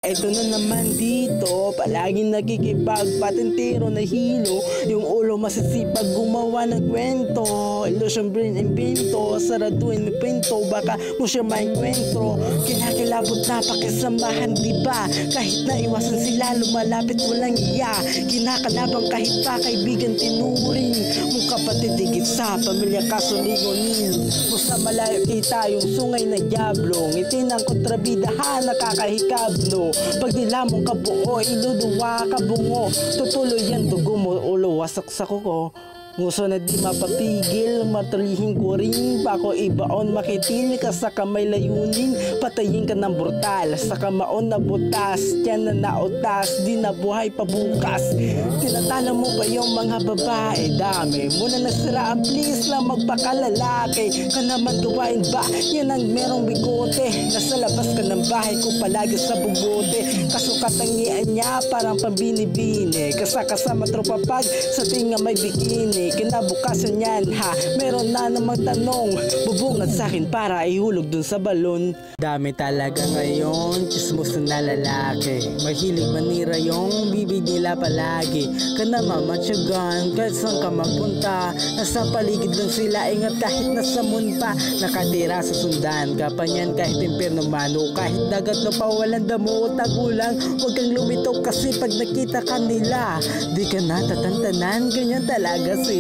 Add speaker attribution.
Speaker 1: Eto na naman dito, palaging nakikipagpatintero na hilo. Yung ulo masisipag gumawa ng kwento. Illusion brain invento, saraduin may pinto. Baka mo siya mainkwentro. Kinakilabot na pakisamahan, diba? Kahit na iwasan sila, lumalapit walang iya. Kinakalabang kahit pa kaibigan tinuring. Mong kapatid higit sa pamilya kasulingonin. Mo sa malayo kita yung sungay na diablo. Ngiti ng kontrabidahan nakakahikablo. Pag nilamong kabuo, iluduwa ka bungo. Tutuloy yan dugo mo, ulo wasak sa kuko. Nguso na di mapapigil, matulihin ko rin. Bako ibaon, makitil ka sa kamay layunin. Patayin ka ng brutal, sa kamaon na butas. Yan na nautas, di na buhay pabukas. Tinatala mo ba yung mga babae? Dami muna nasiraan, please lang magpakalalaki. Ka naman gawain ba? Yan ang merong bigote. Nasa labas ka ng bahay ko palagi sa bubote. Kasukatangian niya parang pambini-bini. Kasakasama tropa pag sa tinga may bikini. Kinabukasan yan ha, meron na namang tanong. Bubungad sa akin para ihulog dun sa balon. Dami talaga ngayon, chismos na lalaki. Mahilig manira yung bibig nila palagi. Ka naman matsyagan, kahit saan ka magpunta. Nasa paligid lang sila, ingat kahit nasa moon pa. Nakatira sa sundan, kapanyan kahit impyerno mano. Kahit dagat na pa walang damo o tagulang. Huwag kang lumitaw kasi pag nakita ka nila, di ka natatantanan, ganyan talaga sila.